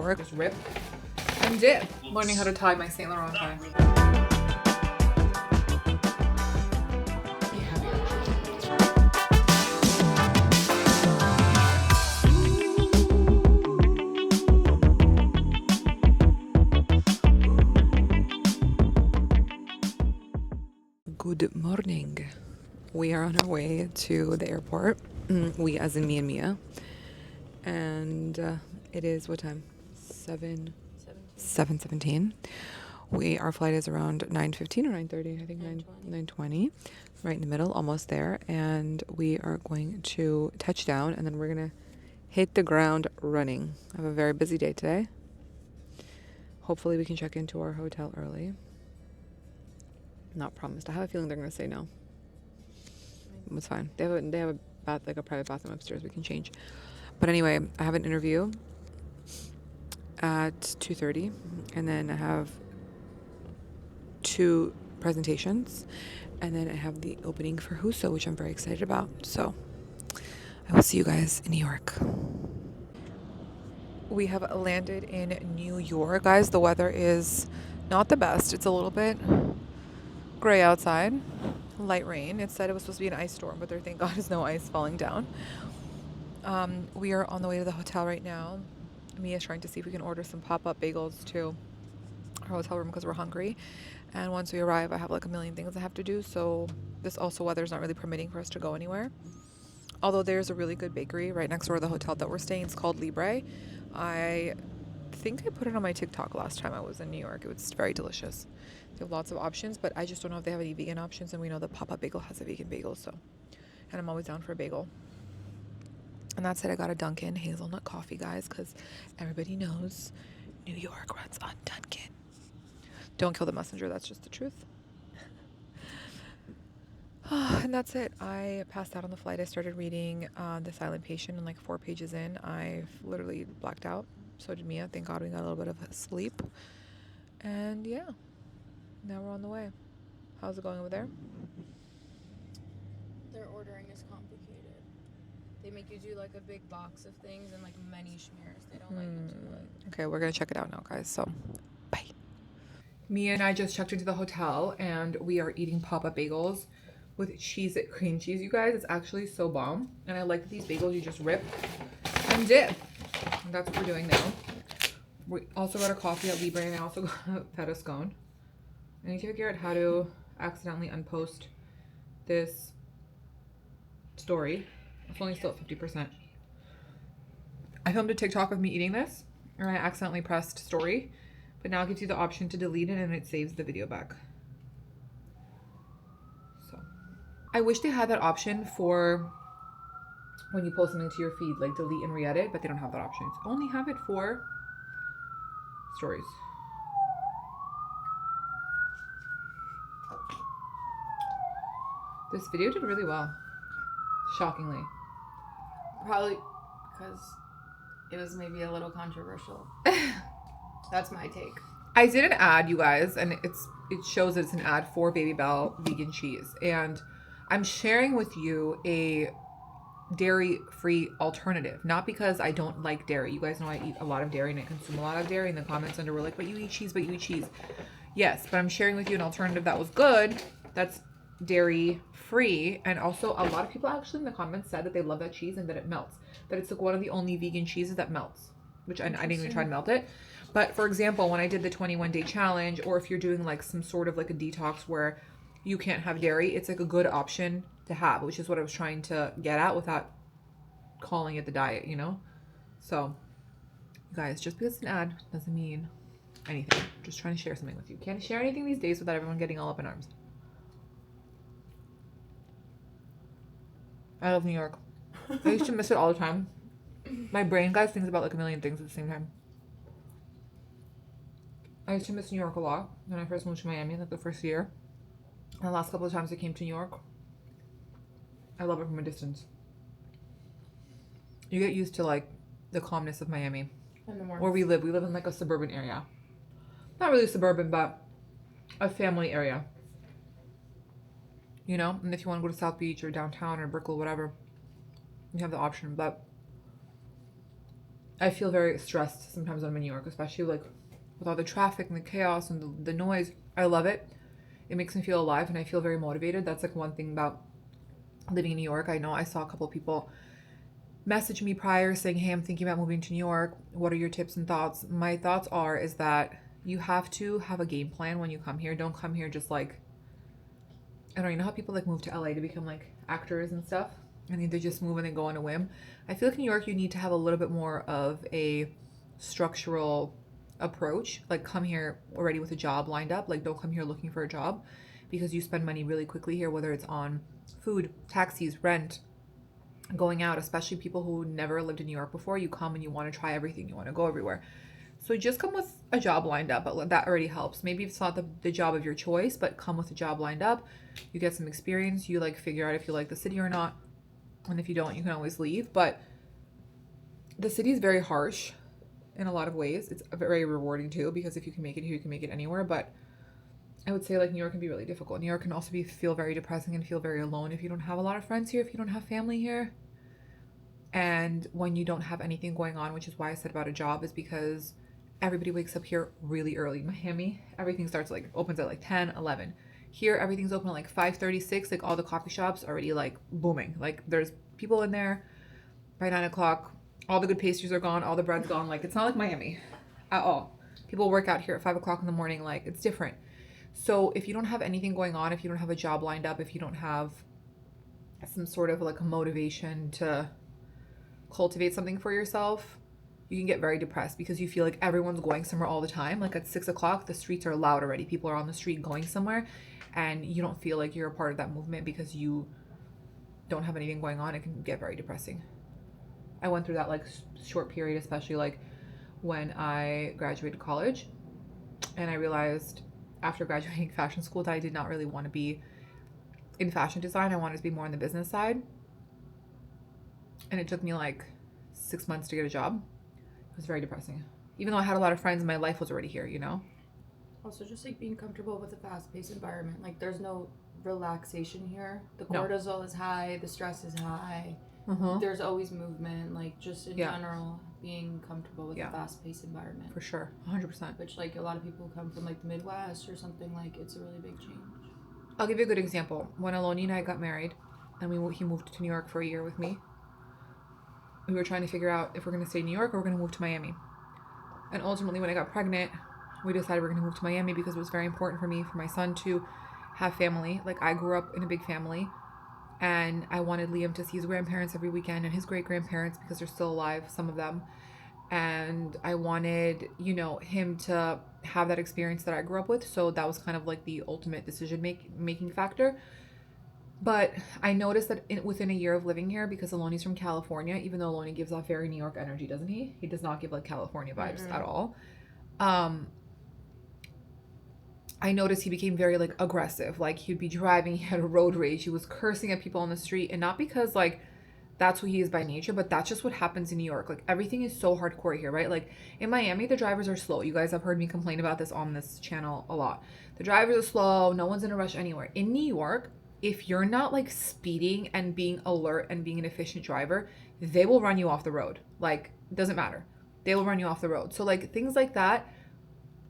York. Just rip and dip. Learning how to tie my Saint Laurent tie. Good morning. We are on our way to the airport. We as in me and Mia. And it is what time? 7:17. Our flight is around 9:15 or 9:30. I think 9:20. Right in the middle, almost there. And we are going to touch down and then we're going to hit the ground running. I have a very busy day today. Hopefully we can check into our hotel early. Not promised. I have a feeling they're going to say no. It's fine. They have a bath, like a private bathroom upstairs. We can change. But anyway, I have an interview at 2:30, and then I have 2 presentations, and then I have the opening for Huso, which I'm very excited about. So I will see you guys in New York. We have landed in New York, guys. The weather is not the best. It's a little bit gray outside, light rain. It said it was supposed to be an ice storm, but there, thank God, is no ice falling down. We are on the way to the hotel right now. Mia's trying to see if we can order some pop-up bagels to our hotel room because we're hungry. And once we arrive, I have like a million things I have to do. So this also weather is not really permitting for us to go anywhere. Although there's a really good bakery right next door to the hotel that we're staying. It's called Libre. I think I put it on my TikTok last time I was in New York. It was very delicious. They have lots of options, but I just don't know if they have any vegan options. And we know the pop-up bagel has a vegan bagel, so. And I'm always down for a bagel. And that's it. I got a Dunkin' hazelnut coffee, guys, because everybody knows New York runs on Dunkin'. Don't kill the messenger. That's just the truth. And that's it. I passed out on the flight. I started reading The Silent Patient, and like 4 pages in, I've literally blacked out. So did Mia. Thank God we got a little bit of sleep. And yeah, now we're on the way. How's it going over there? Their ordering is complicated. They make you do like a big box of things and like many schmears. They don't like you to like. Okay, we're gonna check it out now, guys. So, bye. Mia and I just checked into the hotel, and we are eating pop-up bagels with cheese at cream cheese. You guys, it's actually so bomb, and I like that these bagels you just rip and dip. And that's what we're doing now. We also got a coffee at Libre, and I also got a feta scone. I need to figure out how to accidentally unpost this story. It's only still at 50%. I filmed a TikTok of me eating this, and I accidentally pressed story, but now it gives you the option to delete it and it saves the video back. So I wish they had that option for when you post something to your feed, like delete and re-edit, but they don't have that option. It's only have it for stories. This video did really well, shockingly. Probably because it was maybe a little controversial. That's my take. I did an ad, you guys, and it shows that it's an ad for Baby Bell vegan cheese, and I'm sharing with you a dairy-free alternative. Not because I don't like dairy. You guys know I eat a lot of dairy and I consume a lot of dairy. In the comments under were like, but you eat cheese, Yes, but I'm sharing with you an alternative that was good, that's dairy-free. And also a lot of people actually in the comments said that they love that cheese and that it melts. That it's like one of the only vegan cheeses that melts, which I didn't even try to melt it. But for example, when I did the 21-day challenge, or if you're doing like some sort of like a detox where you can't have dairy, it's like a good option to have, which is what I was trying to get at without calling it the diet, you know? So, you guys, just because it's an ad doesn't mean anything. Just trying to share something with you. Can't share anything these days without everyone getting all up in arms. I love New York. I used to miss it all the time. My brain, guys, thinks about like a million things at the same time. I used to miss New York a lot when I first moved to Miami, like the first year. And the last couple of times I came to New York, I love it from a distance. You get used to like the calmness of Miami. Where we live in like a suburban area. Not really suburban, but a family area. You know? And if you want to go to South Beach or downtown or Brickell, whatever, you have the option. But I feel very stressed sometimes when I'm in New York, especially like with all the traffic and the chaos and the noise. I love it. It makes me feel alive and I feel very motivated. That's like one thing about living in New York. I know I saw a couple of people message me prior saying, hey, I'm thinking about moving to New York. What are your tips and thoughts? My thoughts is that you have to have a game plan when you come here. Don't come here just like, I don't know, you know how people like move to LA to become like actors and stuff? And they just move and they go on a whim. I feel like in New York, you need to have a little bit more of a structural approach. Like come here already with a job lined up. Like don't come here looking for a job because you spend money really quickly here, whether it's on food, taxis, rent, going out, especially people who never lived in New York before. You come and you want to try everything, you want to go everywhere. So just come with a job lined up, but that already helps. Maybe it's not the job of your choice, but come with a job lined up. You get some experience, you like figure out if you like the city or not. And if you don't, you can always leave. But the city is very harsh in a lot of ways. It's very rewarding too, because if you can make it here, you can make it anywhere. But I would say like New York can be really difficult. New York can also feel very depressing and feel very alone if you don't have a lot of friends here, if you don't have family here. And when you don't have anything going on, which is why I said about a job, is because everybody wakes up here really early. Miami, everything starts like opens at like 10, 11. Here, everything's open at like 5:36. Like all the coffee shops already like booming. Like there's people in there by 9 o'clock. All the good pastries are gone. All the bread's gone. Like it's not like Miami at all. People work out here at 5 o'clock in the morning. Like it's different. So if you don't have anything going on, if you don't have a job lined up, if you don't have some sort of like a motivation to cultivate something for yourself, you can get very depressed because you feel like everyone's going somewhere all the time. Like at 6 o'clock, the streets are loud already. People are on the street going somewhere and you don't feel like you're a part of that movement because you don't have anything going on. It can get very depressing. I went through that like short period, especially like when I graduated college, and I realized after graduating fashion school that I did not really want to be in fashion design. I wanted to be more on the business side. And it took me like 6 months to get a job. It was very depressing. Even though I had a lot of friends, my life was already here, you know? Also, just like being comfortable with a fast-paced environment. Like, there's no relaxation here. The No. cortisol is high, the stress is high. There's always movement. Like, just in general, being comfortable with a fast-paced environment. For sure, 100%. Which, like, a lot of people come from like the Midwest or something. Like, it's a really big change. I'll give you a good example. When Aloni and I got married, and he moved to New York for a year with me, we were trying to figure out if we're going to stay in New York or we're going to move to Miami. And ultimately, when I got pregnant, we decided we're going to move to Miami because it was very important for me, for my son to have family. Like, I grew up in a big family, and I wanted Liam to see his grandparents every weekend and his great-grandparents because they're still alive, some of them. And I wanted, you know, him to have that experience that I grew up with. So that was kind of like the ultimate decision-making factor. But I noticed that within a year of living here, because Aloni's from California, even though Aloni gives off very New York energy, doesn't he? He does not give like California vibes at all. I noticed he became very like aggressive. Like he'd be driving, he had a road rage, he was cursing at people on the street, and not because like that's who he is by nature, but that's just what happens in New York. Like everything is so hardcore here, right? Like in Miami, the drivers are slow. You guys have heard me complain about this on this channel a lot. The drivers are slow, no one's in a rush anywhere. In New York, if you're not like speeding and being alert and being an efficient driver, they will run you off the road. Like, it doesn't matter. They will run you off the road. So like things like that,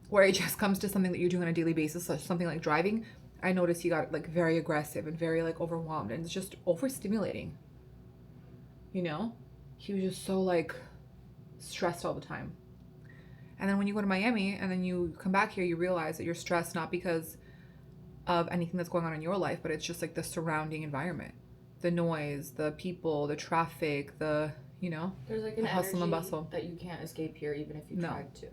where it just comes to something that you're doing on a daily basis, such something like driving, I noticed he got like very aggressive and very like overwhelmed, and it's just overstimulating. You know? He was just so like stressed all the time. And then when you go to Miami and then you come back here, you realize that you're stressed not because of anything that's going on in your life, but it's just like the surrounding environment, the noise, the people, the traffic, the, you know, there's like an hustle and bustle that you can't escape here even if you tried to.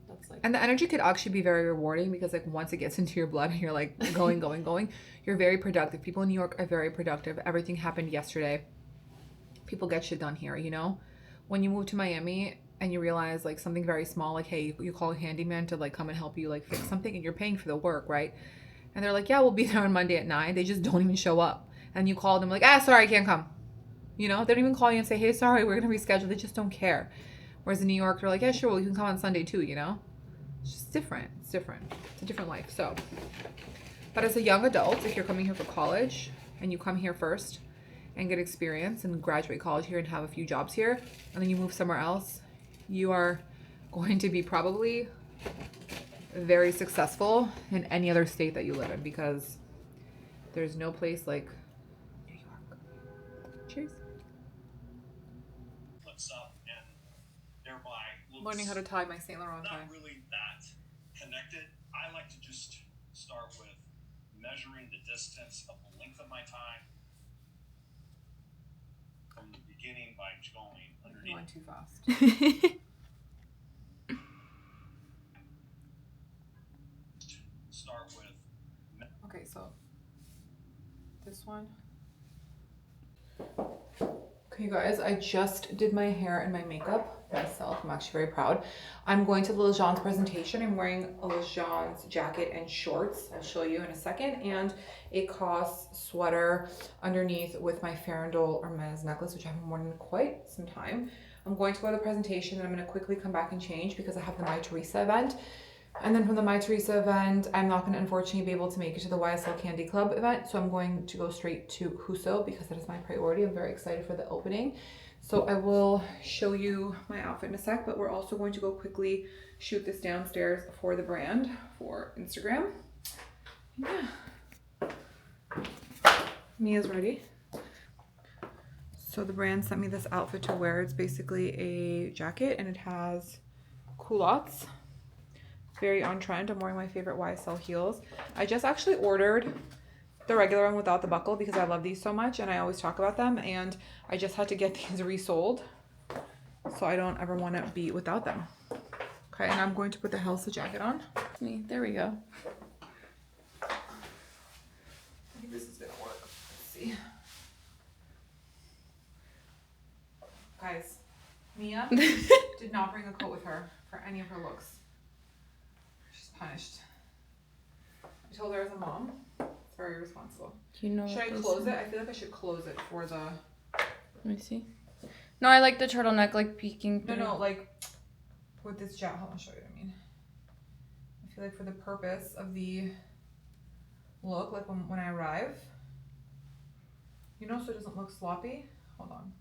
That's like, and the energy could actually be very rewarding because like once it gets into your blood and you're like going, you're very productive. People in New York are very productive. Everything happened yesterday. People get shit done here, you know? When you move to Miami and you realize like something very small, like, hey, you call a handyman to like come and help you like fix something, and you're paying for the work, right? And they're like, yeah, we'll be there on Monday at 9. They just don't even show up. And you call them like, sorry, I can't come. You know, they don't even call you and say, hey, sorry, we're going to reschedule. They just don't care. Whereas in New York, they're like, yeah, sure, well, you can come on Sunday too, you know? It's just different. It's different. It's a different life. So, but as a young adult, if you're coming here for college and you come here first and get experience and graduate college here and have a few jobs here, and then you move somewhere else, you are going to be probably very successful in any other state that you live in, because there's no place like New York. Cheers. Up and thereby learning how to tie my Saint Laurent tie. Not really that connected. I like to just start with measuring the distance of the length of my tie from the beginning by going underneath. Going too fast. Start with. Okay, so this one. Okay, you guys, I just did my hair and my makeup myself. I'm actually very proud. I'm going to the Legendre presentation. I'm wearing a Legendre's jacket and shorts. I'll show you in a second. And a COS sweater underneath with my Farandole Hermes necklace, which I haven't worn in quite some time. I'm going to go to the presentation and I'm going to quickly come back and change because I have the My Teresa event. And then from the My Teresa event, I'm not going to unfortunately be able to make it to the YSL Candy Club event. So I'm going to go straight to Huso because that is my priority. I'm very excited for the opening. So I will show you my outfit in a sec, but we're also going to go quickly shoot this downstairs for the brand for Instagram. Yeah. Mia's ready. So the brand sent me this outfit to wear. It's basically a jacket and it has culottes. Very on trend. I'm wearing my favorite YSL heels. I just actually ordered the regular one without the buckle because I love these so much and I always talk about them, and I just had to get these resold so I don't ever want to be without them. Okay, and I'm going to put the Helsa jacket on. Me, there we go. I think this is gonna work. Let's see. Guys, Mia did not bring a coat with her for any of her looks. Punished. I told her as a mom. It's very irresponsible. Do you know? Should I close it? I feel like I should close it for the. Let me see. No, I like the turtleneck, like peeking through. No, like with this jacket. I'll show you what I mean. I feel like for the purpose of the look, like when I arrive, you know, so it doesn't look sloppy. Hold on.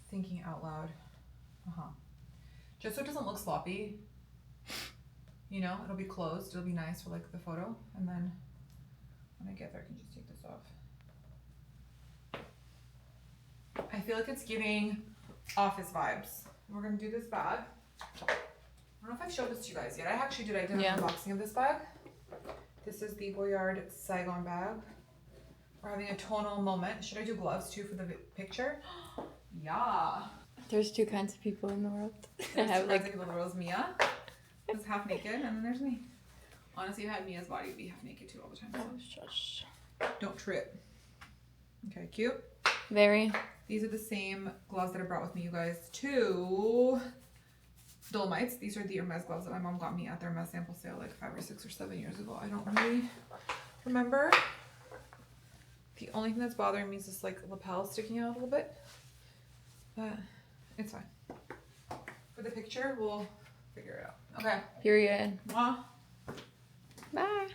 Thinking out loud. Just so it doesn't look sloppy. You know, it'll be closed. It'll be nice for like the photo. And then when I get there, I can just take this off. I feel like it's giving office vibes. We're going to do this bag. I don't know if I've showed this to you guys yet. I did an unboxing of this bag. This is the Goyard Saigon bag. We're having a tonal moment. Should I do gloves too for the picture? Yeah. There's two kinds of people in the world. There's two kinds of people in the world. Mia. Is half naked, and then there's me. Honestly, if I had Mia's body, it'd be half naked too all the time. So. Oh, shush. Don't trip. Okay, cute. Very. These are the same gloves that I brought with me, you guys, to Dolomites. These are the Hermes gloves that my mom got me at their Hermes sample sale like 5 or 6 or 7 years ago. I don't really remember. The only thing that's bothering me is this like lapel sticking out a little bit, but it's fine. For the picture, we'll figure it out. Okay. Period. Mwah. Bye.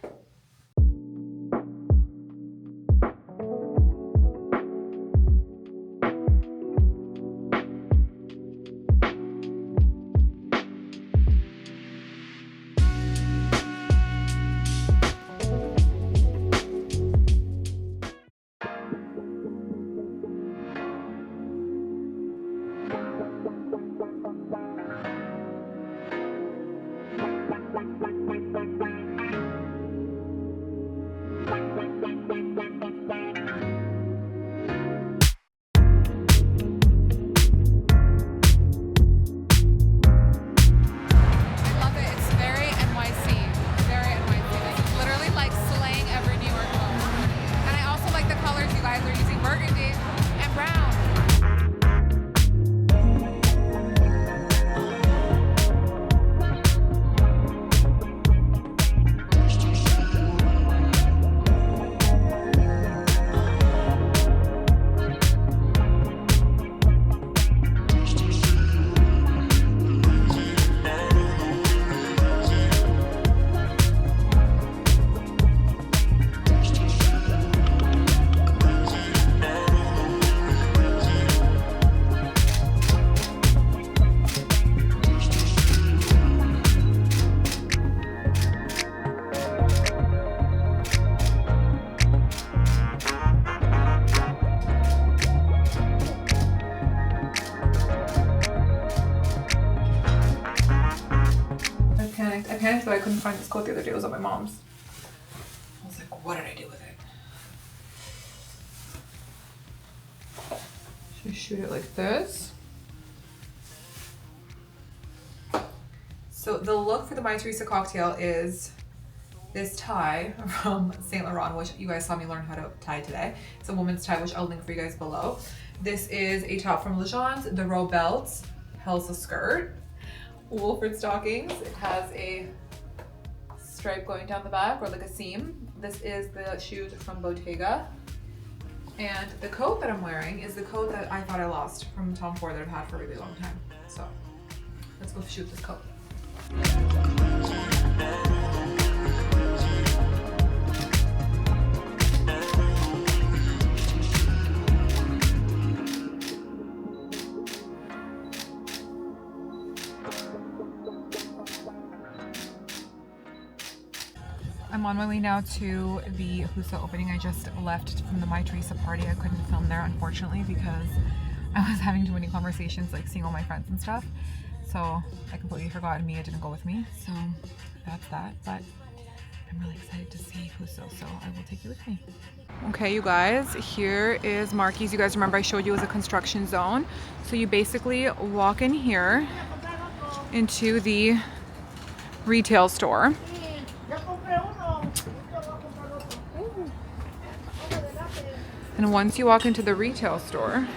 nice, but I couldn't find this coat the other day. It was at my mom's. I was like, what did I do with it? Should I shoot it like this? So the look for the My Teresa cocktail is this tie from Saint Laurent, which you guys saw me learn how to tie today. It's a woman's tie, which I'll link for you guys below. This is a top from Legends. The row belt, Helsa skirt, Wolford stockings. It has a stripe going down the back, or like a seam. This is the shoes from Bottega. And the coat that I'm wearing is the coat that I thought I lost from Tom Ford that I've had for a really long time. So let's go shoot this coat. I'm on my way now to the Husa opening. I just left from the My Teresa party. I couldn't film there, unfortunately, because I was having too many conversations, like seeing all my friends and stuff. So I completely forgot Mia didn't go with me. So that's that. But I'm really excited to see Husa, so I will take you with me. Okay, you guys, here is Marky's. You guys remember I showed you it was a construction zone. So you basically walk in here into the retail store. And once you walk into the retail store,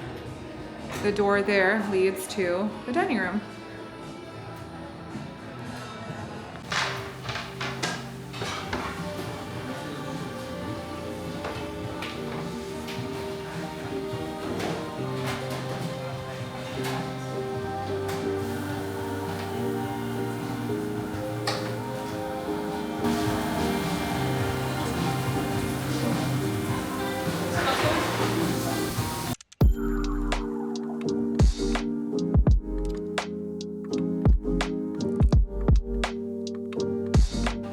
the door there leads to the dining room.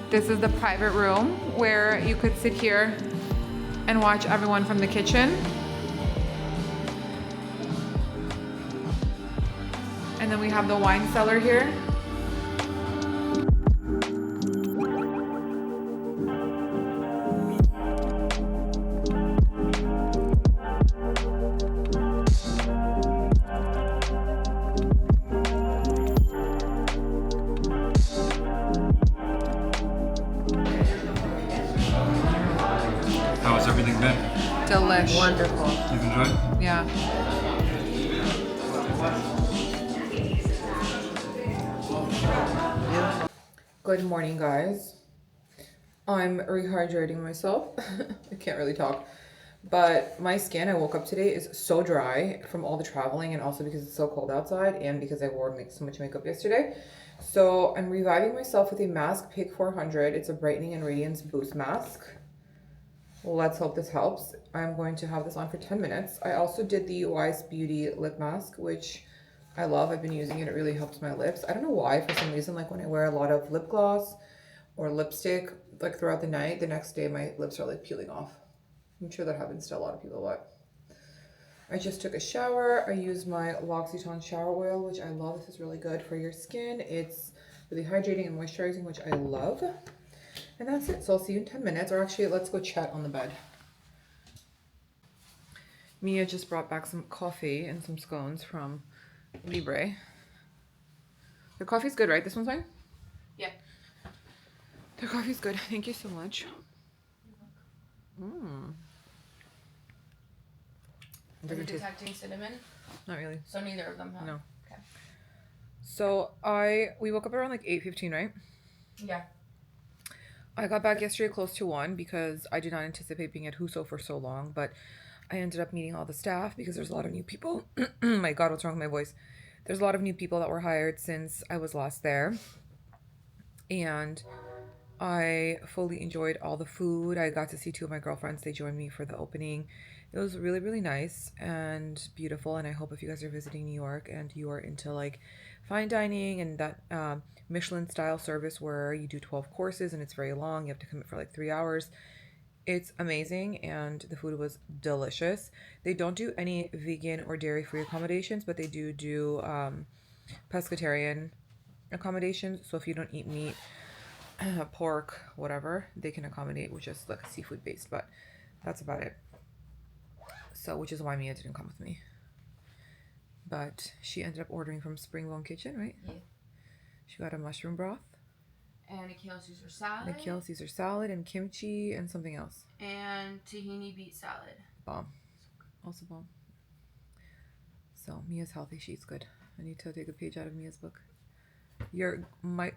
This is the private room where you could sit here and watch everyone from the kitchen. And then we have the wine cellar here. How has everything been? Delish. Wonderful. You've enjoyed? Yeah. Good morning, guys. I'm rehydrating myself. I can't really talk. But my skin, I woke up today, is so dry from all the traveling, and also because it's so cold outside and because I wore so much makeup yesterday. So I'm reviving myself with a mask, Pick 400. It's a brightening and radiance boost mask. Let's hope this helps. I'm going to have this on for 10 minutes. I also did the Wise Beauty lip mask, which I love. I've been using it. It really helps my lips. I don't know why, for some reason, like when I wear a lot of lip gloss or lipstick, like throughout the night, the next day my lips are like peeling off. I'm sure that happens to a lot of people a lot. I just took a shower. I used my L'Occitane shower oil, which I love. This is really good for your skin. It's really hydrating and moisturizing, which I love. And that's it. So I'll see you in 10 minutes. Or actually, let's go chat on the bed. Mia just brought back some coffee and some scones from Libre. The coffee's good, right? This one's fine? Yeah. The coffee's good. Thank you so much. Mmm. Are you detecting cinnamon? Not really. So neither of them, huh? No. Okay. So we woke up around like 8:15, right? Yeah. I got back yesterday close to 1 because I did not anticipate being at Huso for so long, but I ended up meeting all the staff because there's a lot of new people. My God, what's wrong with my voice? There's a lot of new people that were hired since I was last there. And I fully enjoyed all the food. I got to see 2 of my girlfriends. They joined me for the opening. It was really, really nice and beautiful. And I hope if you guys are visiting New York and you are into like fine dining and that Michelin style service where you do 12 courses and it's very long, you have to commit for like 3 hours. It's amazing and the food was delicious. They don't do any vegan or dairy-free accommodations, but they do pescatarian accommodations. So if you don't eat meat, pork, whatever, they can accommodate, which is like seafood based, but that's about it. So, which is why Mia didn't come with me. But she ended up ordering from Springbone Kitchen, right? Yeah. She got a mushroom broth. And a kale Caesar salad. And a kale Caesar salad and kimchi and something else. And tahini beet salad. Bomb. Also bomb. So Mia's healthy. She's good. I need to take a page out of Mia's book. Your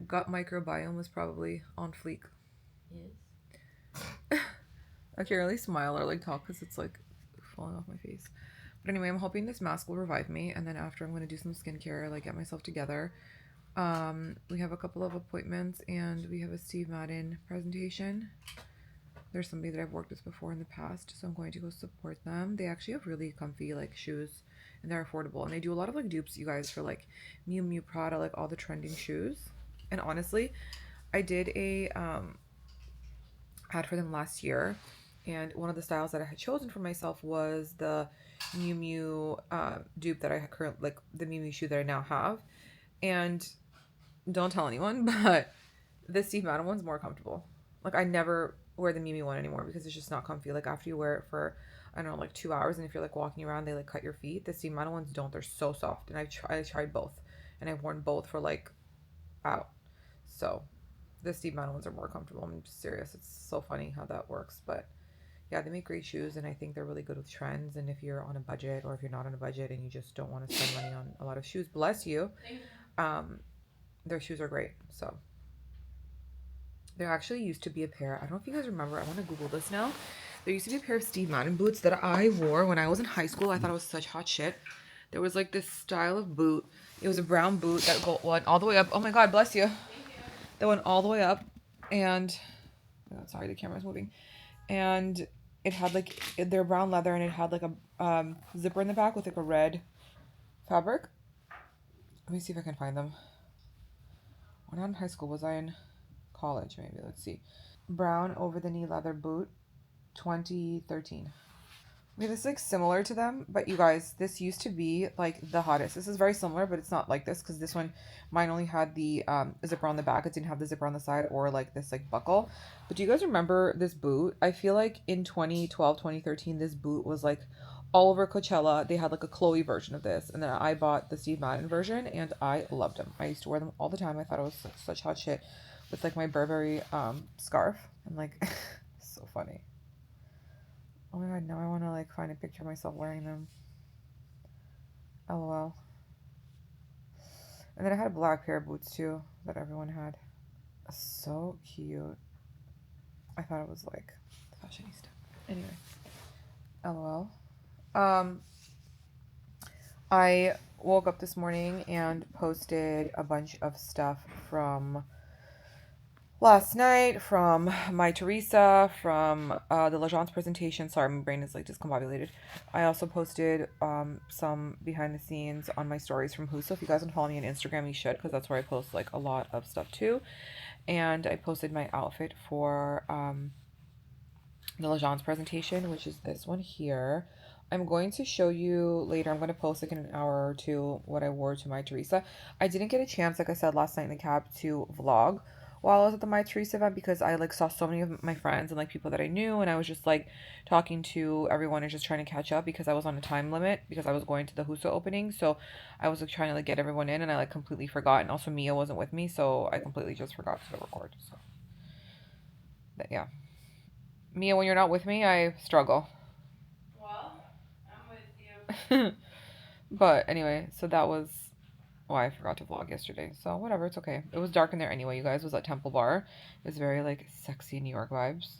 gut microbiome was probably on fleek. Yes. I can't really smile or like talk because it's like falling off my face. But anyway, I'm hoping this mask will revive me, and then after I'm going to do some skincare, like get myself together. We have a couple of appointments, and we have a Steve Madden presentation. There's somebody that I've worked with before in the past, so I'm going to go support them. They actually have really comfy like shoes, and they're affordable, and they do a lot of like dupes, you guys, for like Miu Miu, Prada, like all the trending shoes. And honestly, I did a ad for them last year, and one of the styles that I had chosen for myself was the Miu Miu dupe that I had currently, like the Miu Miu shoe that I now have. And don't tell anyone, but the Steve Madden one's more comfortable. Like I never wear the Miu Miu one anymore because it's just not comfy. Like after you wear it for, I don't know, like 2 hours, and if you're like walking around, they like cut your feet. The Steve Madden ones don't. They're so soft, and I tried both, and I've worn both for like out. So the Steve Madden ones are more comfortable. I'm just serious. It's so funny how that works, but yeah, they make great shoes, and I think they're really good with trends. And if you're on a budget, or if you're not on a budget and you just don't want to spend money on a lot of shoes, bless you. Their shoes are great. So there actually used to be a pair. I don't know if you guys remember. I want to Google this now. There used to be a pair of Steve Madden boots that I wore when I was in high school. I thought it was such hot shit. There was like this style of boot. It was a brown boot that went all the way up. Oh my God, bless you. That went all the way up, and oh, sorry, the camera's moving. And it had like, they're brown leather, and it had like a zipper in the back with like a red fabric. Let me see if I can find them. When I was in high school, was I in college? Maybe. Let's see. Brown over the knee leather boot, 2013. I mean, this is like similar to them, but you guys, this used to be like the hottest. This is very similar, but it's not like this because this one, mine only had the zipper on the back. It didn't have the zipper on the side or like this like buckle. But do you guys remember this boot? I feel like in 2012, 2013, this boot was like all over Coachella. They had like a Chloe version of this, and then I bought the Steve Madden version, and I loved them. I used to wear them all the time. I thought it was such hot shit with like my Burberry scarf, and like so funny. Oh my God, now I want to like find a picture of myself wearing them. LOL. And then I had a black pair of boots too that everyone had. So cute. I thought it was like fashionista. Anyway. LOL. I woke up this morning and posted a bunch of stuff from last night, from my Teresa, from the Legence presentation. Sorry, my brain is like discombobulated. I also posted some behind the scenes on my stories from Who. So if you guys want to follow me on Instagram, you should, because that's where I post like a lot of stuff too. And I posted my outfit for the Legence presentation, which is this one here. I'm going to show you later. I'm going to post like in an hour or two what I wore to my Teresa. I didn't get a chance, like I said last night in the cab, to vlog while I was at the My Teresa event because I like saw so many of my friends and like people that I knew, and I was just like talking to everyone and just trying to catch up because I was on a time limit because I was going to the Huso opening. So I was like trying to like get everyone in, and I like completely forgot, and also Mia wasn't with me, so I completely just forgot to record. So but yeah, Mia, when you're not with me, I struggle. Well, I'm with you. But anyway, so that was why I forgot to vlog yesterday. So whatever, it's okay. It was dark in there anyway, you guys. It was at Temple Bar. It was very like sexy New York vibes.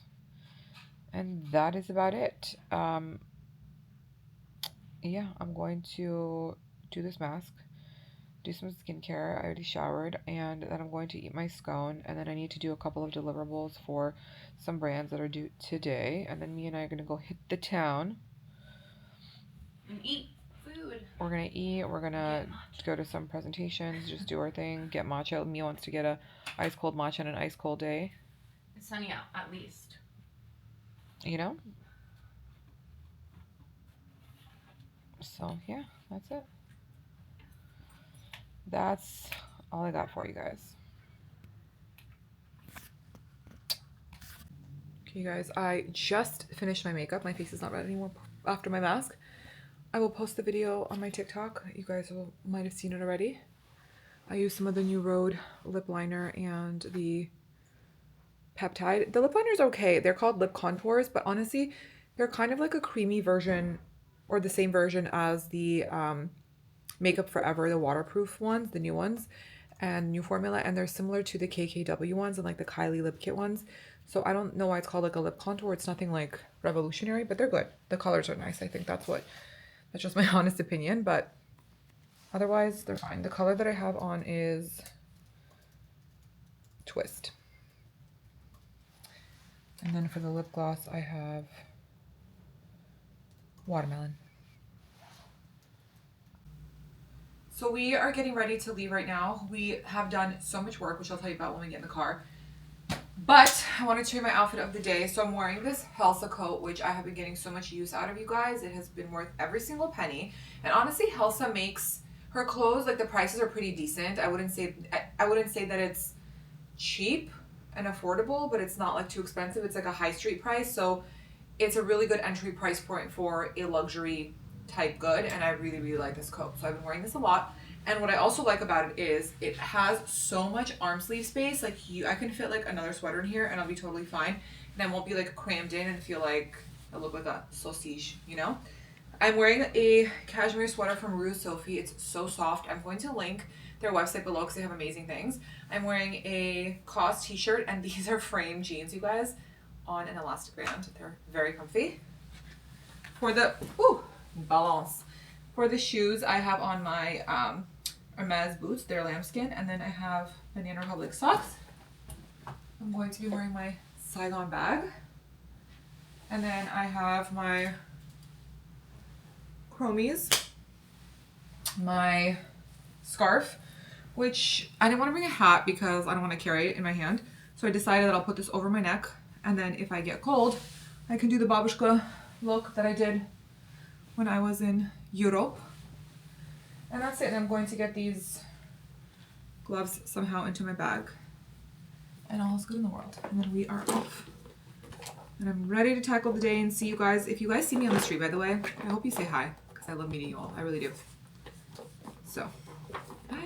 And that is about it. Yeah, I'm going to do this mask, do some skincare. I already showered, and then I'm going to eat my scone, and then I need to do a couple of deliverables for some brands that are due today, and then me and I are going to go hit the town And eat food. We're gonna eat. We're gonna go to some presentations, just do our thing, get matcha. Mia wants to get a ice cold matcha on an ice cold day. It's sunny out, at least. You know? So yeah, that's it. That's all I got for you guys. You guys, I just finished my makeup. My face is not red anymore after my mask. I will post the video on my TikTok. You guys might have seen it already. I used some of the New Road lip liner and the peptide. The lip liner is okay. They're called lip contours, but honestly, they're kind of like a creamy version or the same version as the Makeup Forever, the waterproof ones, the new ones, and new formula. And they're similar to the KKW ones and like the Kylie Lip Kit ones. So I don't know why it's called like a lip contour. It's nothing like revolutionary, but they're good. The colors are nice. I think that's just my honest opinion, but otherwise they're fine. The color that I have on is Twist. And then for the lip gloss, I have Watermelon. So we are getting ready to leave right now. We have done so much work, which I'll tell you about when we get in the car. But I want to show you my outfit of the day. So I'm wearing this Helsa coat, which I have been getting so much use out of, you guys. It has been worth every single penny. And honestly, Helsa makes her clothes, like the prices are pretty decent. I wouldn't say that it's cheap and affordable, but it's not like too expensive. It's like a high street price. So it's a really good entry price point for a luxury type good. And I really, really like this coat. So I've been wearing this a lot. And what I also like about it is it has so much arm sleeve space. Like I can fit like another sweater in here and I'll be totally fine. And I won't be like crammed in and feel like I look like a sausage, you know? I'm wearing a cashmere sweater from Rue Sophie. It's so soft. I'm going to link their website below because they have amazing things. I'm wearing a COS t-shirt and these are frame jeans, you guys, on an elastic band. They're very comfy. For the, balance. For the shoes, I have on my Hermes boots. They're lambskin. And then I have Banana Republic socks. I'm going to be wearing my Saigon bag. And then I have my Chromies, my scarf, which I didn't want to bring a hat because I don't want to carry it in my hand. So I decided that I'll put this over my neck. And then if I get cold, I can do the babushka look that I did when I was in Europe. And that's it. And I'm going to get these gloves somehow into my bag. And all is good in the world. And then we are off. And I'm ready to tackle the day and see you guys. If you guys see me on the street, by the way, I hope you say hi. Because I love meeting you all. I really do. So, bye.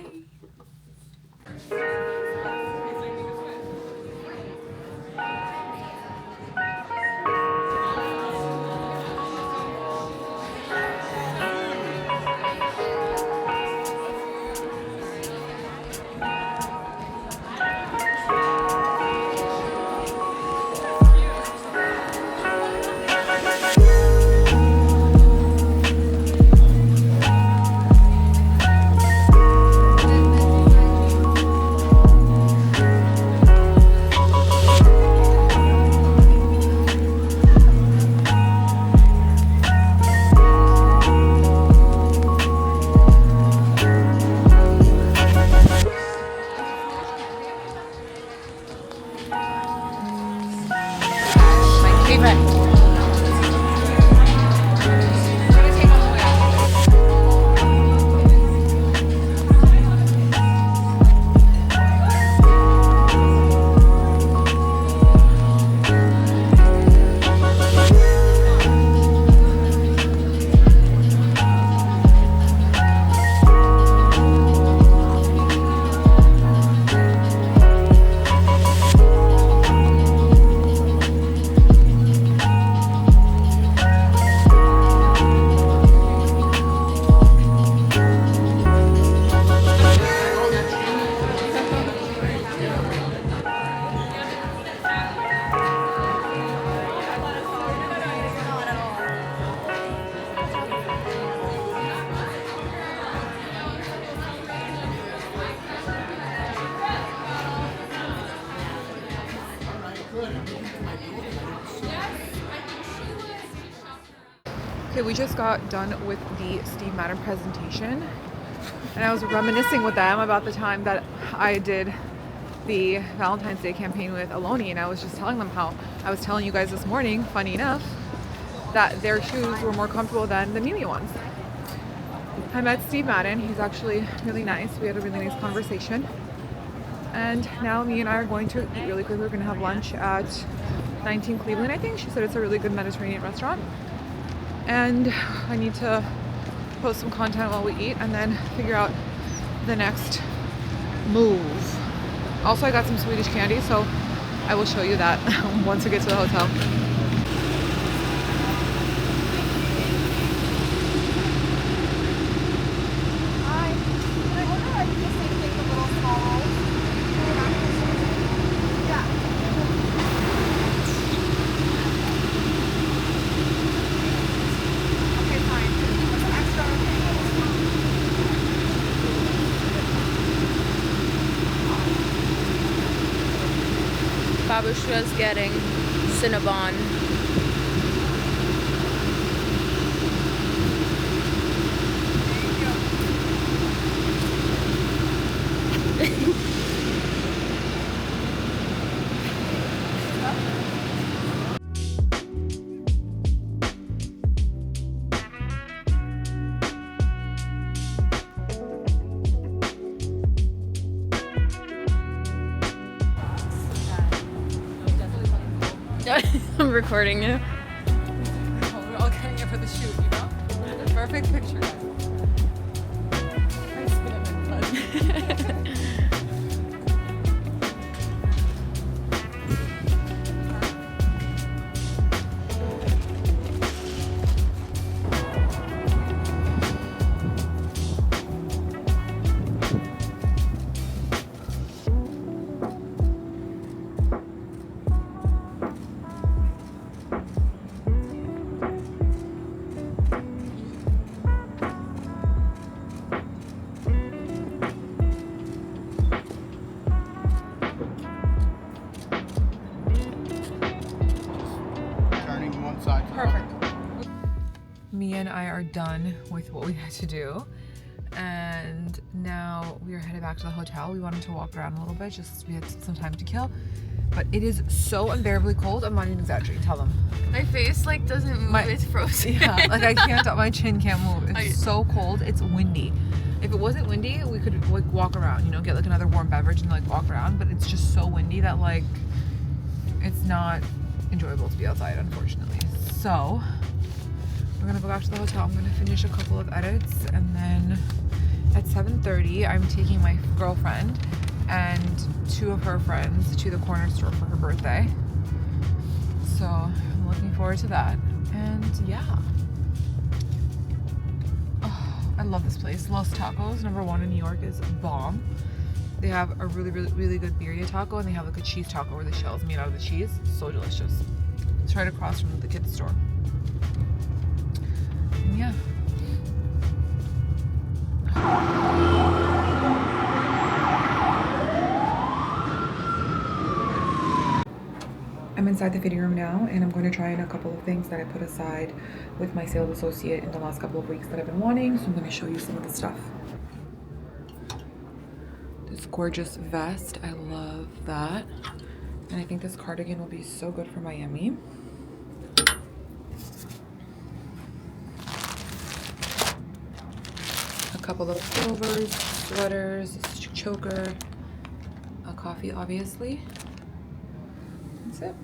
Okay, we just got done with the Steve Madden presentation, and I was reminiscing with them about the time that I did the Valentine's Day campaign with Aloni, and I was just telling them how I was telling you guys this morning, funny enough, that their shoes were more comfortable than the Miu Miu ones. I met Steve Madden. He's actually really nice. We had a really nice conversation. And now me and I are going to eat really quick. We're going to have lunch at 19 Cleveland, I think. She said it's a really good Mediterranean restaurant. And I need to post some content while we eat and then figure out the next move. Also, I got some Swedish candy, so I will show you that once we get to the hotel. Babushka's getting Cinnabon. I'm recording you. We're all getting it for the shoot, you know? The perfect picture. Me and I are done with what we had to do, and now we are headed back to the hotel. We wanted to walk around a little bit, just we had some time to kill, but it is so unbearably cold. I'm not even exaggerating. Tell them. My face like doesn't move. It's frozen. Yeah, like I can't. My chin can't move. It's so cold. It's windy. If it wasn't windy, we could like walk around. You know, get like another warm beverage and like walk around. But it's just so windy that like it's not enjoyable to be outside, unfortunately. So we're gonna go back to the hotel. I'm gonna finish a couple of edits, and then at 7:30 I'm taking my girlfriend and two of her friends to the corner store for her birthday. So I'm looking forward to that. And yeah, oh, I love this place. Los Tacos, #1 in New York, is bomb. They have a really good birria taco, and they have like a cheese taco where the shell is made out of the cheese. So delicious. It's right across from the kids store. And yeah. I'm inside the fitting room now, and I'm going to try on a couple of things that I put aside with my sales associate in the last couple of weeks that I've been wanting. So I'm going to show you some of the stuff. This gorgeous vest, I love that. And I think this cardigan will be so good for Miami. A couple of pullovers, sweaters, a choker, a coffee, obviously. That's it.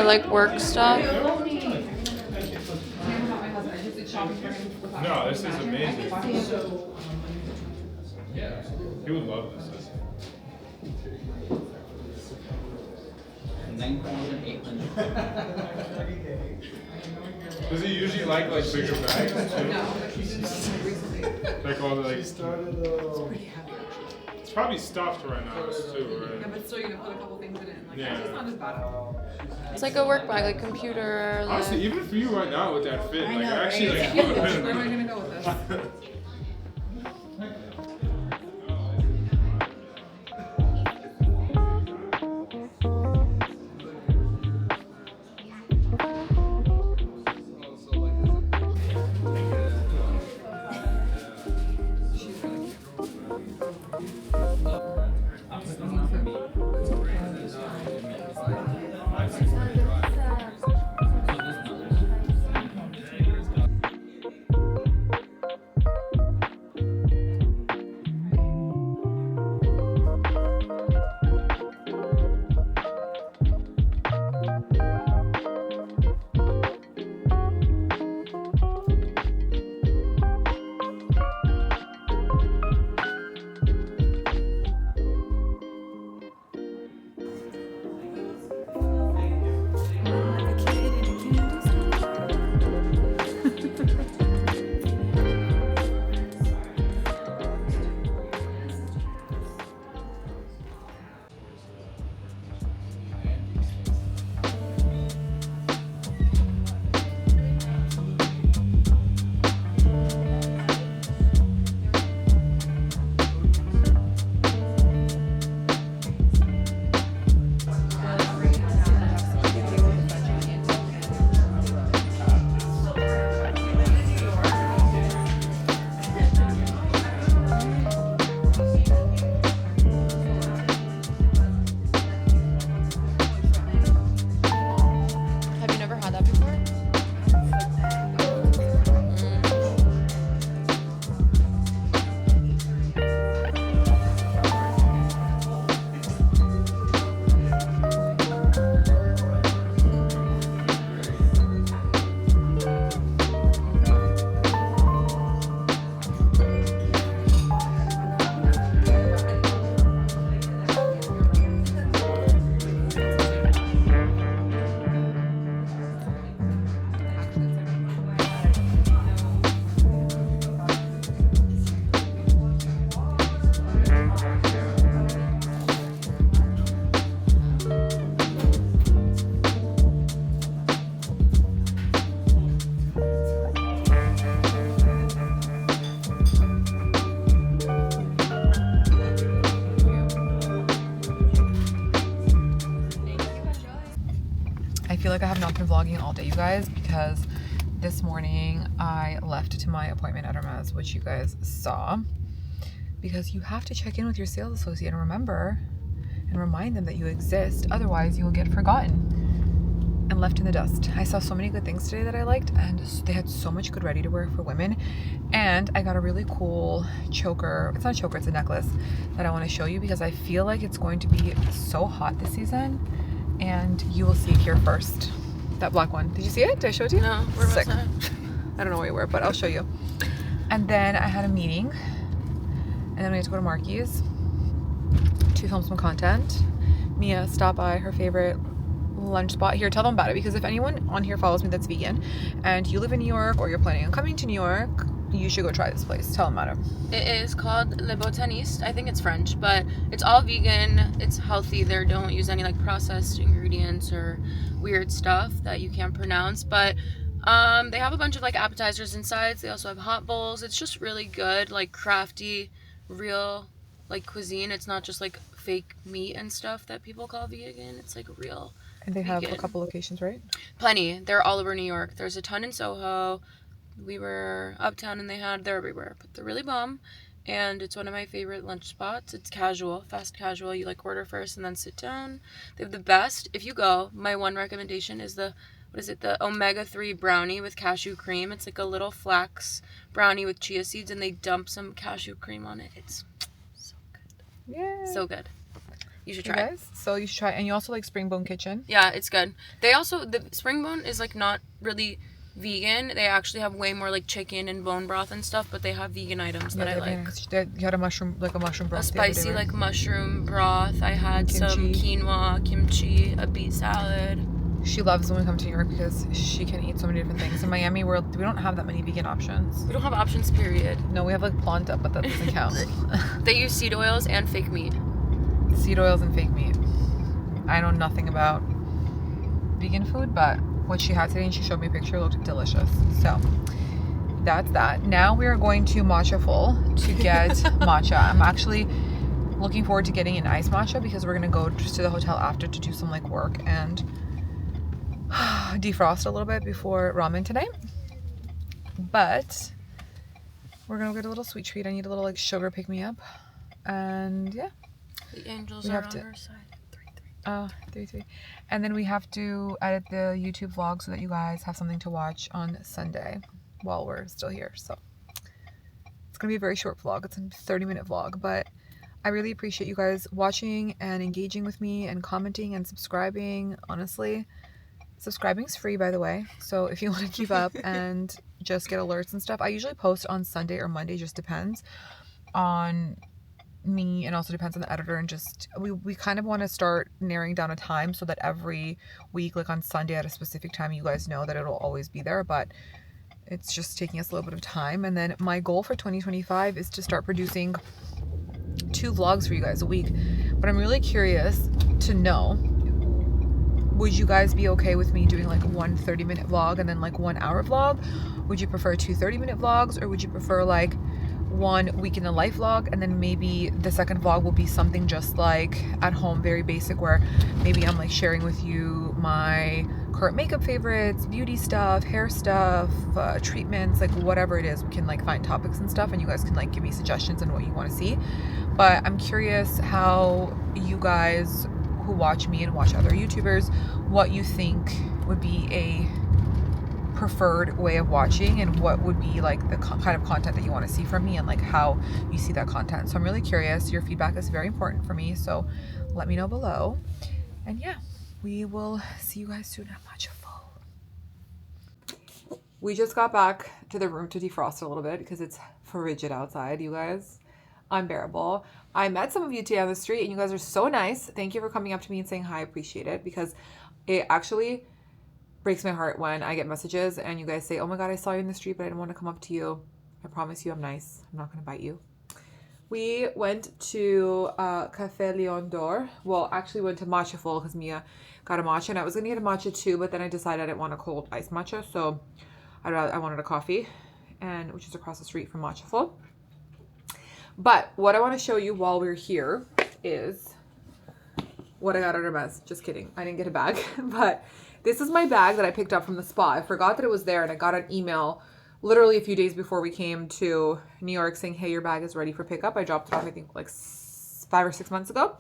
for like work stuff. No, this is amazing. He would love this. Does he usually like bigger bags too? No, but she's just recently. Like all the like. It's pretty heavy actually. It's probably stuffed right now too, right? Yeah, but still you can put a couple things in it. And, Yeah. Actually, it's not as bad. It's like a work bag, like computer. Like... Honestly, even for you right now with that fit, I like know, I actually right? like love Where it. am I gonna go with this? Have you never had that before? I feel like I have not been vlogging all day, you guys, because this morning I left to my appointment at Hermes, which you guys saw, because you have to check in with your sales associate and remember and remind them that you exist. Otherwise, you will get forgotten and left in the dust. I saw so many good things today that I liked, and they had so much good ready to wear for women. And I got a really cool choker. It's not a choker, it's a necklace that I want to show you because I feel like it's going to be so hot this season. And you will see it here first. That black one. Did you see it? Did I show it to you? No, where was Sick. that? I don't know where you were, but I'll show you. And then I had a meeting. And then we had to go to Marky's to film some content. Mia stopped by her favorite lunch spot here. Tell them about it, because if anyone on here follows me that's vegan and you live in New York or you're planning on coming to New York, you should go try this place. Tell them about it. It is called Le Botaniste. I think it's French, but it's all vegan. It's healthy. They don't use any like processed ingredients or weird stuff that you can't pronounce. But they have a bunch of like appetizers and sides. They also have hot bowls. It's just really good, like crafty, real like cuisine. It's not just like fake meat and stuff that people call vegan. It's like real. And they have vegan. a couple locations, right? Plenty. They're all over New York. There's a ton in Soho. We were uptown and they're everywhere, but they're really bomb. And it's one of my favorite lunch spots. It's casual, fast casual. You like order first and then sit down. They have the best. If you go, my one recommendation is the omega-3 brownie with cashew cream. It's like a little flax brownie with chia seeds, and they dump some cashew cream on it. It's so good. Yeah. So good. You should You try. guys, so you should try. And you also like Springbone Kitchen. Yeah, it's good. They also, the Springbone is like not really vegan. They actually have way more like chicken and bone broth and stuff, but they have vegan items that I like. You had a mushroom broth. A the other day, spicy right? like mushroom broth. I had Kimchi. some quinoa, kimchi, a beet salad. She loves when we come to New York because she can eat so many different things. In Miami, we don't have that many vegan options. We don't have options, period. No, we have like planta, but that doesn't count. They use seed oils and fake meat. Seed oils and fake meat. I know nothing about vegan food, but what she had today and she showed me a picture looked delicious. So that's that. Now we are going to Matcha Full to get matcha. I'm actually looking forward to getting an iced matcha because we're gonna go just to the hotel after to do some like work and defrost a little bit before ramen today. But we're gonna get a little sweet treat. I need a little like sugar pick me up, and yeah. The angels We are have on to- her side. 3-3. And then we have to edit the YouTube vlog so that you guys have something to watch on Sunday while we're still here. So it's gonna be a very short vlog. It's a 30-minute vlog, but I really appreciate you guys watching and engaging with me and commenting and subscribing. Honestly, subscribing's free, by the way. So if you want to keep up and just get alerts and stuff, I usually post on Sunday or Monday, just depends on me and also depends on the editor. And just we kind of want to start narrowing down a time so that every week, like on Sunday at a specific time, you guys know that it'll always be there. But it's just taking us a little bit of time. And then my goal for 2025 is to start producing 2 vlogs for you guys a week. But I'm really curious to know, would you guys be okay with me doing like one 30-minute vlog and then like 1 hour vlog? Would you prefer 2 30-minute vlogs, or would you prefer like 1 week in the life vlog and then maybe the second vlog will be something just like at home, very basic, where maybe I'm like sharing with you my current makeup favorites, beauty stuff, hair stuff, treatments, like whatever it is. We can like find topics and stuff and you guys can like give me suggestions on what you want to see. But I'm curious how you guys who watch me and watch other YouTubers, what you think would be a preferred way of watching and what would be like the kind of content that you want to see from me and like how you see that content. So I'm really curious. Your feedback is very important for me, so let me know below. And yeah, we will see you guys soon at Matcha Full. We just got back to the room to defrost a little bit because it's frigid outside, you guys. Unbearable. I met some of you today on the street and you guys are so nice. Thank you for coming up to me and saying hi. I appreciate it, because it actually breaks my heart when I get messages and you guys say, oh my god, I saw you in the street but I didn't want to come up to you. I promise you I'm nice. I'm not going to bite you. We went to Café Lion d'Or. Well, actually went to Matcha Full because Mia got a matcha and I was going to get a matcha too, but then I decided I didn't want a cold iced matcha, so I wanted a coffee, and which is across the street from Matcha Full. But what I want to show you while we're here is what I got at Hermes. Just kidding. I didn't get a bag, but this is my bag that I picked up from the spa. I forgot that it was there and I got an email literally a few days before we came to New York saying, hey, your bag is ready for pickup. I dropped it off, I think like 5 or 6 months ago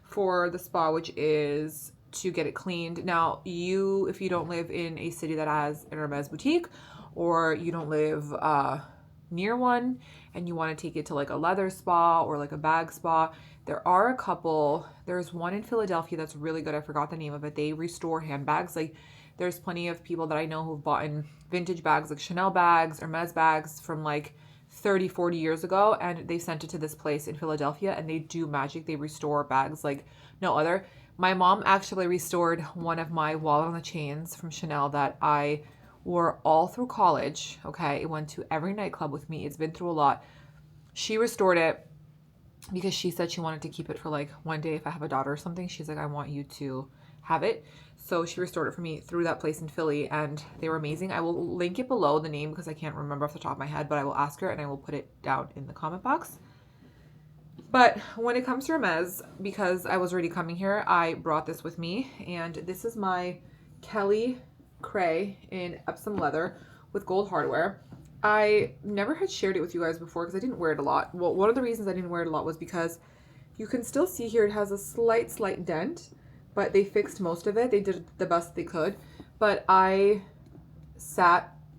for the spa, which is to get it cleaned. Now, if you don't live in a city that has an Hermes boutique, or you don't live near one and you want to take it to like a leather spa or like a bag spa, there are a couple. There's one in Philadelphia that's really good. I forgot the name of it. They restore handbags. Like there's plenty of people that I know who've bought in vintage bags, like Chanel bags, Hermes bags from like 30, 40 years ago, and they sent it to this place in Philadelphia and they do magic. They restore bags like no other. My mom actually restored one of my wallet on the chains from Chanel that I wore all through college. Okay, it went to every nightclub with me. It's been through a lot. She restored it because she said she wanted to keep it for like one day if I have a daughter or something. She's like, I want you to have it. So she restored it for me through that place in Philly, and they were amazing. I will link it below, the name, because I can't remember off the top of my head, but I will ask her and I will put it down in the comment box. But when it comes to Hermes, because I was already coming here, I brought this with me, and this is my Kelly Cray in Epsom leather with gold hardware. I never had shared it with you guys before because I didn't wear it a lot. Well, one of the reasons I didn't wear it a lot was because you can still see here it has a slight dent, but they fixed most of it. They did the best they could. But I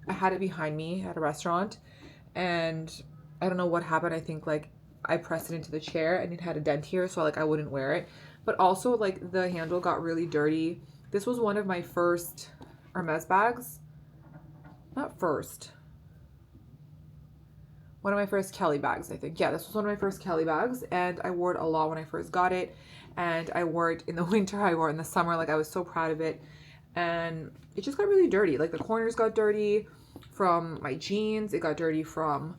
had it behind me at a restaurant, and I don't know what happened. I think like I pressed it into the chair and it had a dent here, so like I wouldn't wear it. but also like the handle got really dirty. This was one of my first Hermes bags. Not first. One of my first Kelly bags, I think. Yeah, this was one of my first Kelly bags, and I wore it a lot when I first got it, and I wore it in the winter, I wore it in the summer. Like, I was so proud of it, and it just got really dirty. Like, the corners got dirty from my jeans. It got dirty from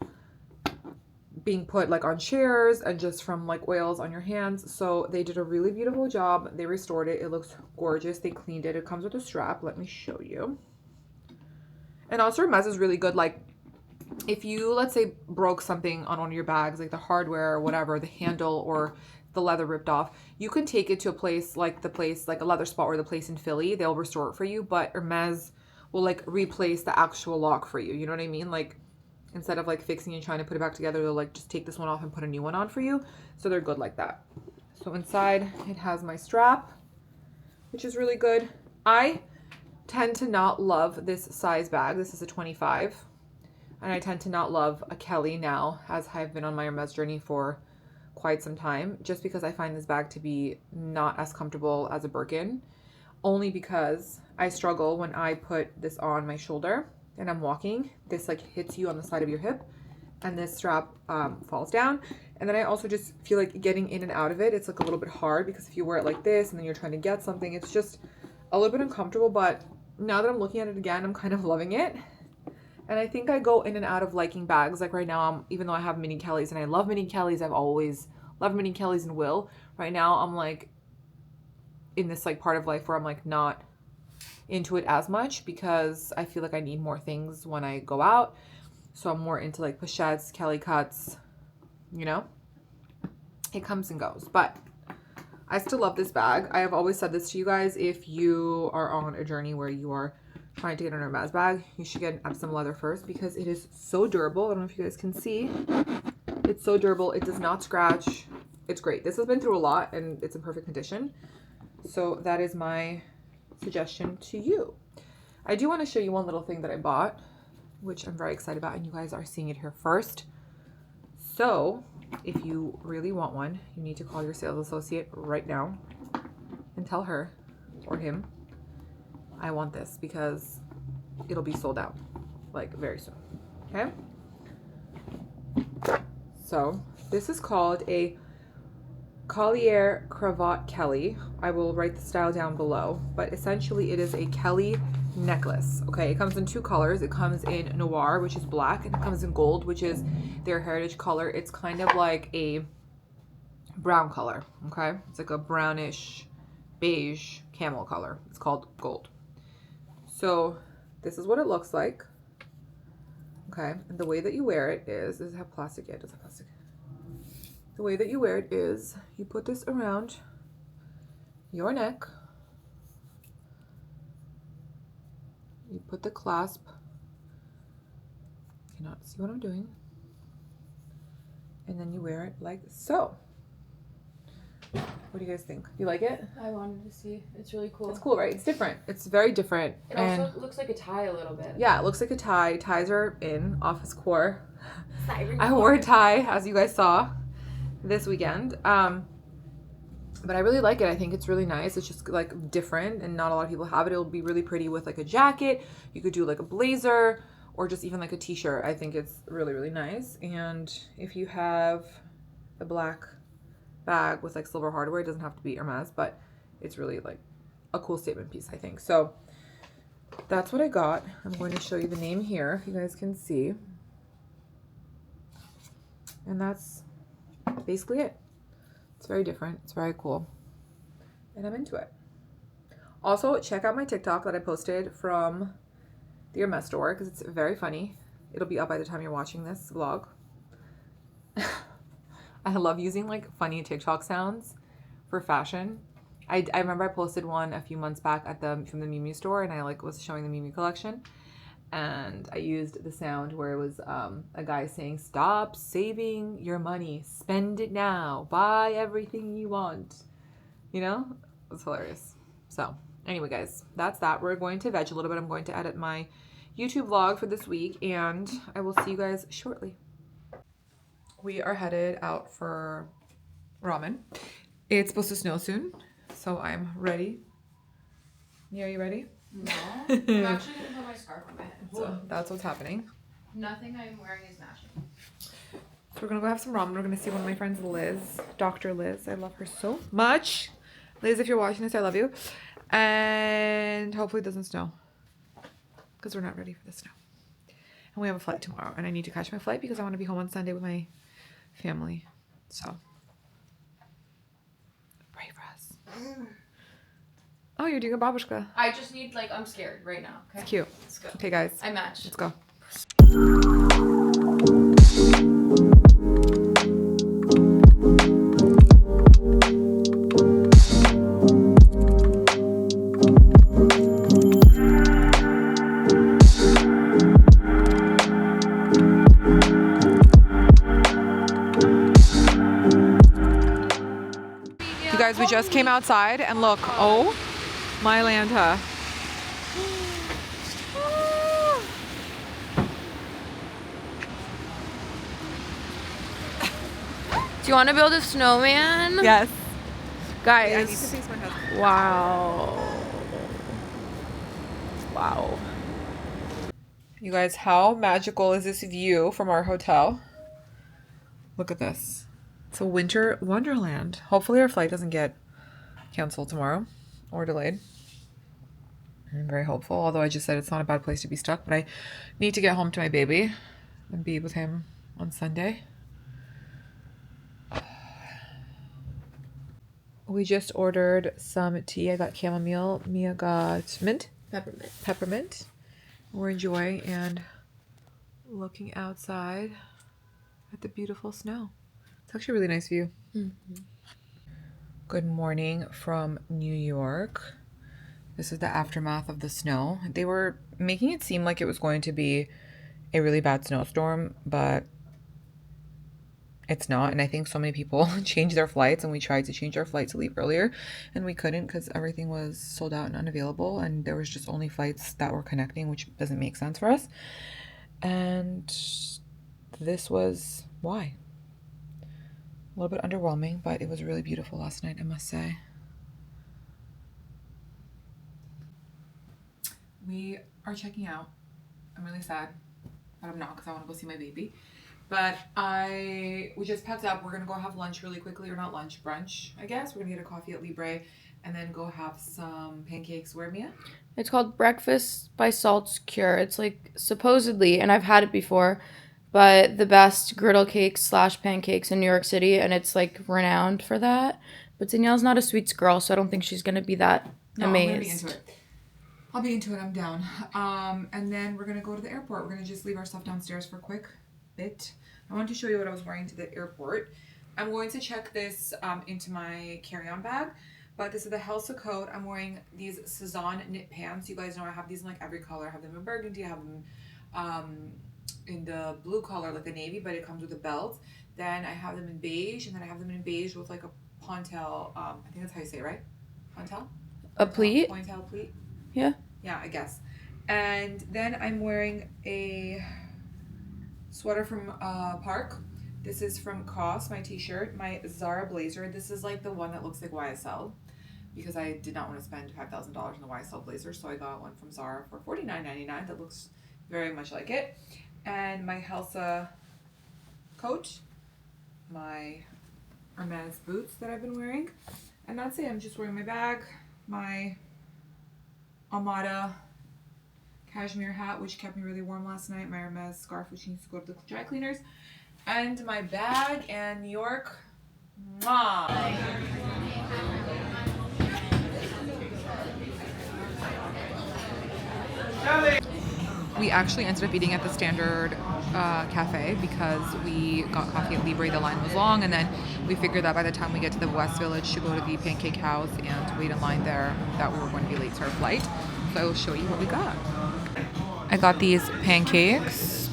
being put like on chairs and just from like oils on your hands. So they did a really beautiful job. They restored it. It looks gorgeous. They cleaned it. It comes with a strap. Let me show you. And also Hermes is really good. Like, if you, let's say, broke something on one of your bags, like the hardware or whatever, the handle or the leather ripped off, you can take it to a place like like a leather spot or the place in Philly. They'll restore it for you, but Hermes will like replace the actual lock for you. You know what I mean? Like, instead of like fixing and trying to put it back together, they'll like just take this one off and put a new one on for you. So they're good like that. So inside it has my strap, which is really good. I tend to not love this size bag. This is a 25. And I tend to not love a Kelly now, as I've been on my Hermes journey for quite some time, just because I find this bag to be not as comfortable as a Birkin, only because I struggle when I put this on my shoulder and I'm walking. This like hits you on the side of your hip, and this strap falls down. And then I also just feel like getting in and out of it, it's like a little bit hard, because if you wear it like this and then you're trying to get something, it's just a little bit uncomfortable. But now that I'm looking at it again, I'm kind of loving it. And I think I go in and out of liking bags. Like right now, even though I have mini Kellys and I love mini Kellys, I've always loved mini Kellys and will. Right now, I'm like in this like part of life where I'm like not into it as much, because I feel like I need more things when I go out. So I'm more into like pochettes, Kelly cuts, you know? It comes and goes. But I still love this bag. I have always said this to you guys. If you are on a journey where you are trying to get an Hermes bag, you should get an Epsom leather first, because it is so durable. I don't know if you guys can see. It's so durable. It does not scratch. It's great. This has been through a lot and it's in perfect condition. So that is my suggestion to you. I do want to show you one little thing that I bought, which I'm very excited about, and you guys are seeing it here first. So if you really want one, you need to call your sales associate right now and tell her or him, I want this, because it'll be sold out like very soon. Okay, so this is called a Collier Cravat Kelly. I will write the style down below, but essentially it is a Kelly necklace. Okay, it comes in two colors. It comes in noir, which is black, and it comes in gold, which is their heritage color. It's kind of like a brown color. Okay, it's like a brownish beige camel color. It's called gold. So this is what it looks like. Okay, and the way that you wear it is, does it have plastic? Yeah, it does have plastic. The way that you wear it is, you put this around your neck. You put the clasp. You cannot see what I'm doing. And then you wear it like so. What do you guys think? You like it? I wanted to see. It's really cool. It's cool, right? It's different. It's very different. It also looks like a tie a little bit. Yeah, it looks like a tie. Ties are in office core. Siren I wore a tie, as you guys saw, this weekend. But I really like it. I think it's really nice. It's just like different, and not a lot of people have it. It'll be really pretty with like a jacket. You could do like a blazer or just even like a t-shirt. I think it's really, really nice. And if you have a black bag with like silver hardware, it doesn't have to be Hermes, but it's really like a cool statement piece, I think. So that's what I got. I'm going to show you the name here if you guys can see. And that's basically it. It's very different. It's very cool. And I'm into it. Also, check out my TikTok that I posted from the Hermes store, because it's very funny. It'll be up by the time you're watching this vlog. I love using like funny TikTok sounds for fashion. I remember I posted one a few months back at from the Miu Miu store, and I like was showing the Miu Miu collection, and I used the sound where it was a guy saying, "Stop saving your money, spend it now, buy everything you want." You know, it was hilarious. So anyway, guys, that's that. We're going to veg a little bit. I'm going to edit my YouTube vlog for this week, and I will see you guys shortly. We are headed out for ramen. It's supposed to snow soon, so I'm ready. Yeah, are you ready? No. I'm actually gonna put my scarf on my head. So that's what's happening. Nothing I'm wearing is matching. So we're gonna go have some ramen. We're gonna see one of my friends, Liz, Dr. Liz. I love her so much. Liz, if you're watching this, I love you. And hopefully it doesn't snow, because we're not ready for the snow. And we have a flight tomorrow, and I need to catch my flight because I want to be home on Sunday with my family. So pray for us. Oh, you're doing a babushka. I just need, like, I'm scared right now. Okay. It's cute. Let's go. Okay, guys. I match. Let's go. You guys, we just came outside and look. Oh, my Lanta. Do you want to build a snowman? Yes. Guys. I need to face my husband. Wow. Wow. You guys, how magical is this view from our hotel? Look at this. It's a winter wonderland. Hopefully our flight doesn't get canceled tomorrow or delayed. I'm very hopeful, although I just said it's not a bad place to be stuck, but I need to get home to my baby and be with him on Sunday. We just ordered some tea. I got chamomile. Mia got mint. Peppermint. We're enjoying and looking outside at the beautiful snow. It's actually a really nice view. Mm-hmm. Good morning from New York. This is the aftermath of the snow. They were making it seem like it was going to be a really bad snowstorm, but it's not. And I think so many people changed their flights, and we tried to change our flight to leave earlier and we couldn't because everything was sold out and unavailable, and there was just only flights that were connecting, which doesn't make sense for us. And this was why. A little bit underwhelming, but it was really beautiful last night, I must say. We are checking out. I'm really sad, but I'm not because I want to go see my baby. But we just packed up. We're going to go have lunch really quickly, or not lunch, brunch, I guess. We're going to get a coffee at Libre and then go have some pancakes. Where, Mia? It's called Breakfast by Salt's Cure. It's like supposedly, and I've had it before, but the best griddle cakes / pancakes in New York City, and it's like renowned for that. But Danielle's not a sweets girl, so I don't think she's going to be that amazed. I'm going to be into it. I'll be into it. I'm down. And then we're going to go to the airport. We're going to just leave our stuff downstairs for a quick bit. I want to show you what I was wearing to the airport. I'm going to check this into my carry-on bag, but this is the Helsa coat. I'm wearing these Cezanne knit pants. You guys know I have these in like every color. I have them in burgundy. I have them in the blue color, like the navy, but it comes with a belt. Then I have them in beige, and then I have them in beige with like a pontel. I think that's how you say it, right? Pontel? A pleat? Pontel pleat? Yeah. Yeah, I guess. And then I'm wearing a sweater from Park. This is from COS, my t-shirt, my Zara blazer. This is like the one that looks like YSL because I did not want to spend $5,000 on the YSL blazer, so I got one from Zara for $49.99 that looks very much like it. And my Helsa coat, my Hermes boots that I've been wearing. And that's it. I'm just wearing my bag, my Almada cashmere hat, which kept me really warm last night, my Hermes scarf, which needs to go to the dry cleaners, and my bag, and New York. Mwah! We actually ended up eating at the Standard Cafe because we got coffee at Libre. The line was long, and then we figured that by the time we get to the West Village to go to the Pancake House and wait in line there, that we were going to be late to our flight. So I will show you what we got. I got these pancakes,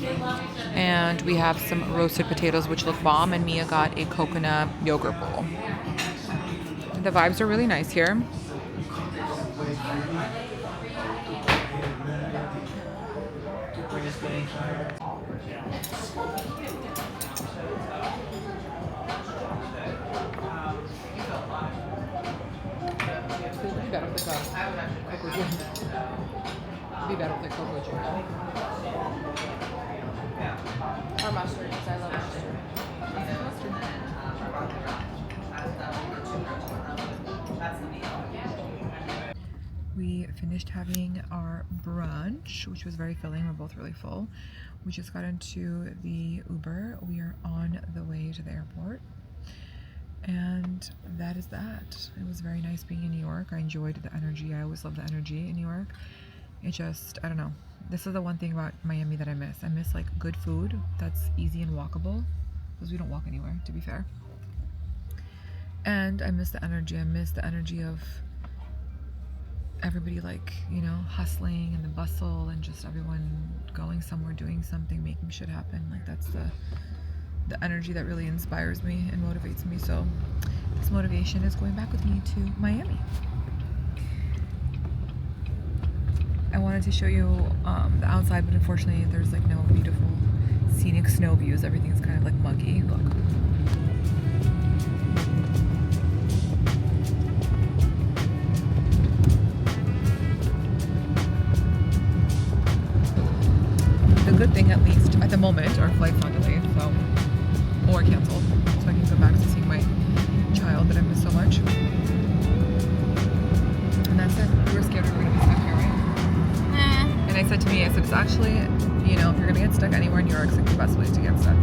and we have some roasted potatoes, which look bomb, and Mia got a coconut yogurt bowl. The vibes are really nice here. with cocoa juice. It'd be better with like cocoa juice. Or mustard, because I love mustard. We finished having our brunch, which was very filling. We're both really full. We just got into the Uber. We are on the way to the airport. And that is that. It was very nice being in New York. I enjoyed the energy. I always love the energy in New York. It just, I don't know. This is the one thing about Miami that I miss. I miss like good food that's easy and walkable, because we don't walk anywhere, to be fair. And I miss the energy. I miss the energy of everybody, like, you know, hustling and the bustle and just everyone going somewhere, doing something, making shit happen. Like, that's the energy that really inspires me and motivates me. So this motivation is going back with me to Miami. I wanted to show you the outside, but unfortunately there's like no beautiful scenic snow views. Everything's kind of like muggy. Look. The good thing, at least at the moment, our flight's not delayed, so, or canceled, so I can go back to seeing my child that I miss so much. And that's it. We were scared we were gonna be stuck here, right? And I said to me, I said, it's actually, you know, if you're gonna get stuck anywhere in New York, it's like the best way to get stuck.